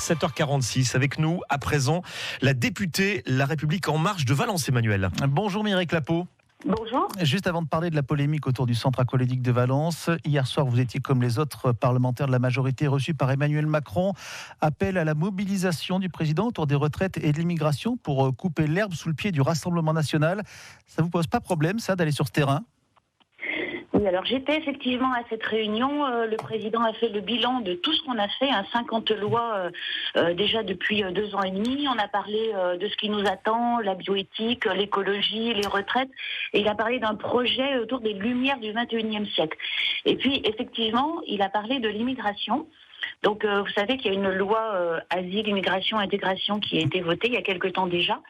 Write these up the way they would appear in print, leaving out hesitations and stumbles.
7h46, avec nous à présent la députée La République En Marche de Valence, Emmanuel. Bonjour Mireille Clapeau. Bonjour. Juste avant de parler de la polémique autour du centre aqualudique de Valence, hier soir vous étiez comme les autres parlementaires de la majorité reçus par Emmanuel Macron. Appel à la mobilisation du président autour des retraites et de l'immigration pour couper l'herbe sous le pied du Rassemblement national. Ça vous pose pas problème ça d'aller sur ce terrain ? Oui, alors j'étais effectivement à cette réunion. Le président a fait le bilan de tout ce qu'on a fait, 50 lois déjà depuis 2 ans et demi. On a parlé de ce qui nous attend, la bioéthique, l'écologie, les retraites. Et il a parlé d'un projet autour des lumières du 21e siècle. Et puis effectivement, il a parlé de l'immigration. Donc, vous savez qu'il y a une loi asile, immigration, intégration qui a été votée il y a quelque temps déjà.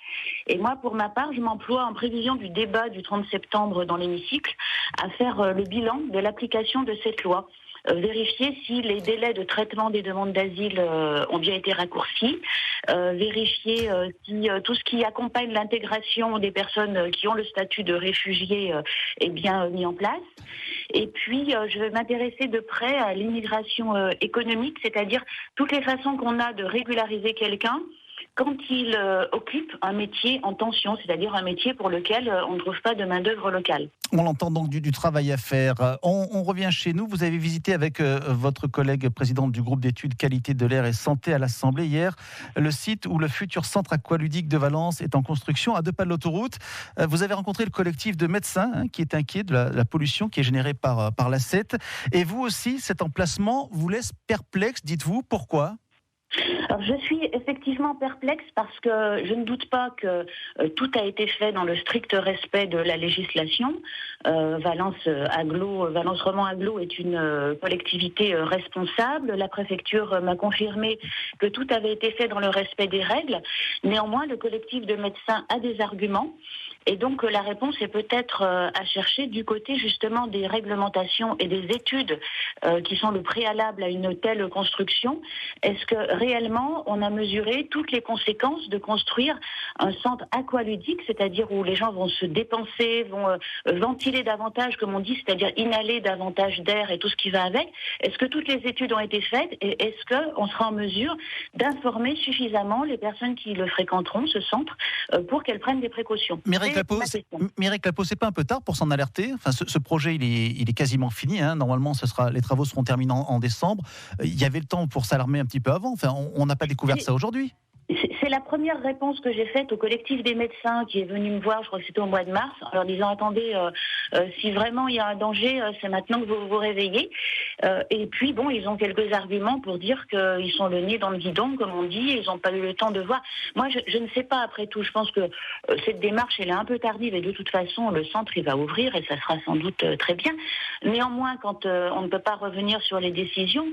Et moi, pour ma part, je m'emploie en prévision du débat du 30 septembre dans l'hémicycle à faire le bilan de l'application de cette loi. Vérifier si les délais de traitement des demandes d'asile ont bien été raccourcis, vérifier si tout ce qui accompagne l'intégration des personnes qui ont le statut de réfugiés est bien mis en place. Et puis, je vais m'intéresser de près à l'immigration économique, c'est-à-dire toutes les façons qu'on a de régulariser quelqu'un quand il occupe un métier en tension, c'est-à-dire un métier pour lequel on ne trouve pas de main-d'œuvre locale. On entend donc du travail à faire. On revient chez nous. Vous avez visité avec votre collègue présidente du groupe d'études qualité de l'air et santé à l'Assemblée hier le site où le futur centre aqualudique de Valence est en construction à 2 pas de l'autoroute. Vous avez rencontré le collectif de médecins qui est inquiet de la pollution qui est générée par l'A7. Et vous aussi, cet emplacement vous laisse perplexe, dites-vous. Pourquoi ? Alors, je suis effectivement perplexe parce que je ne doute pas que tout a été fait dans le strict respect de la législation. Valence Romand Agglo est une collectivité responsable. La préfecture m'a confirmé que tout avait été fait dans le respect des règles. Néanmoins, le collectif de médecins a des arguments. Et donc la réponse est peut-être à chercher du côté justement des réglementations et des études qui sont le préalable à une telle construction. Est-ce que réellement on a mesuré toutes les conséquences de construire un centre aqualudique, c'est-à-dire où les gens vont se dépenser, vont ventiler davantage, comme on dit, c'est-à-dire inhaler davantage d'air et tout ce qui va avec. Est-ce que toutes les études ont été faites et est-ce qu'on sera en mesure d'informer suffisamment les personnes qui le fréquenteront, ce centre, pour qu'elles prennent des précautions ? Mireille Clapeau, c'est pas un peu tard pour s'en alerter ? Enfin, ce projet, il est quasiment fini. Normalement, les travaux seront terminés en décembre. Il y avait le temps pour s'alarmer un petit peu avant. Enfin, on n'a pas découvert ça aujourd'hui. C'est la première réponse que j'ai faite au collectif des médecins qui est venu me voir, je crois que c'était au mois de mars, en leur disant attendez, si vraiment il y a un danger, c'est maintenant que vous vous réveillez. Et puis bon, ils ont quelques arguments pour dire qu'ils sont le nez dans le guidon, comme on dit, ils n'ont pas eu le temps de voir. Moi, je ne sais pas après tout, je pense que cette démarche, elle est un peu tardive et de toute façon, le centre, il va ouvrir et ça sera sans doute très bien. Néanmoins, quand on ne peut pas revenir sur les décisions,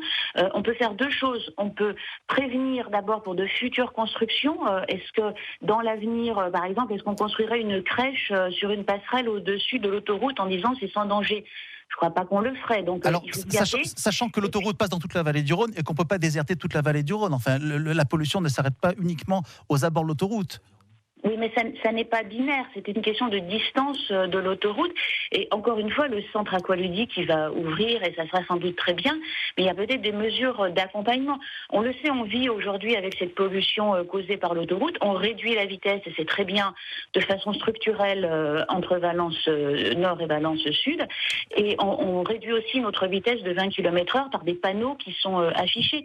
on peut faire 2 choses. On peut prévenir d'abord pour de futures constructions. Est-ce que dans l'avenir, par exemple, est-ce qu'on construirait une crèche sur une passerelle au-dessus de l'autoroute en disant c'est sans danger ? Je ne crois pas qu'on le ferait. Donc, alors, sachant que l'autoroute passe dans toute la vallée du Rhône et qu'on ne peut pas déserter toute la vallée du Rhône. Enfin, la pollution ne s'arrête pas uniquement aux abords de l'autoroute. Oui, mais ça n'est pas binaire, c'est une question de distance de l'autoroute. Et encore une fois, le centre aqualudique, il va ouvrir et ça sera sans doute très bien, mais il y a peut-être des mesures d'accompagnement. On le sait, on vit aujourd'hui avec cette pollution causée par l'autoroute. On réduit la vitesse, et c'est très bien, de façon structurelle entre Valence Nord et Valence Sud. Et on réduit aussi notre vitesse de 20 km/h par des panneaux qui sont affichés.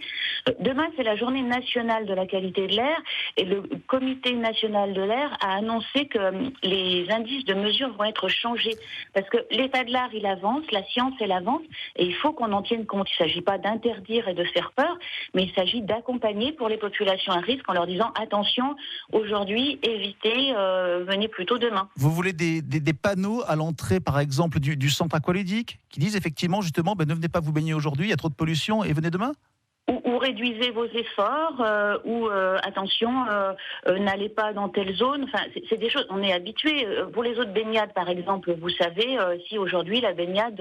Demain, c'est la journée nationale de la qualité de l'air et le comité national de l'air a annoncé que les indices de mesure vont être changés parce que l'état de l'art il avance, la science elle avance et il faut qu'on en tienne compte. Il ne s'agit pas d'interdire et de faire peur, mais il s'agit d'accompagner pour les populations à risque en leur disant attention, aujourd'hui, évitez, venez plutôt demain. Vous voulez des panneaux à l'entrée par exemple du centre aqualudique qui disent effectivement justement ne venez pas vous baigner aujourd'hui, il y a trop de pollution et venez demain ? Ou réduisez vos efforts, ou attention, n'allez pas dans telle zone. Enfin, c'est des choses. On est habitué. Pour les autres baignades, par exemple, vous savez, si aujourd'hui la baignade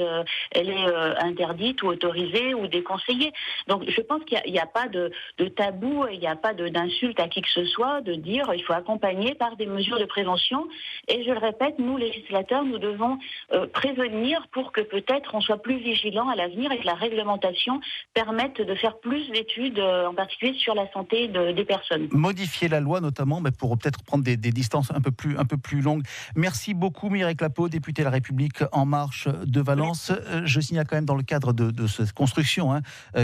elle est interdite ou autorisée ou déconseillée. Donc, je pense qu'il n'y a pas de tabou, il n'y a pas d'insulte à qui que ce soit de dire il faut accompagner par des mesures de prévention. Et je le répète, nous législateurs, nous devons prévenir pour que peut-être on soit plus vigilants à l'avenir et que la réglementation permette de faire plus d'études, en particulier sur la santé des personnes. Modifier la loi notamment, mais pour peut-être prendre des distances un peu plus longues. Merci beaucoup Mireille Clapeau, députée La République En Marche de Valence. Je signale quand même dans le cadre de cette construction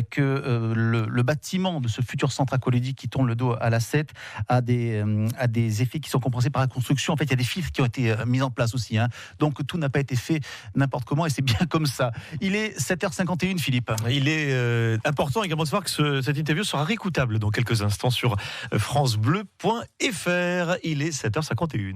que le bâtiment de ce futur centre aqualudique qui tourne le dos à l'A7 a des effets qui sont compensés par la construction. En fait, il y a des filtres qui ont été mis en place aussi. Donc tout n'a pas été fait n'importe comment et c'est bien comme ça. Il est 7h51, Philippe. Il est important également de savoir que cette interview sera réécoutable dans quelques instants sur francebleu.fr. Il est 7h51.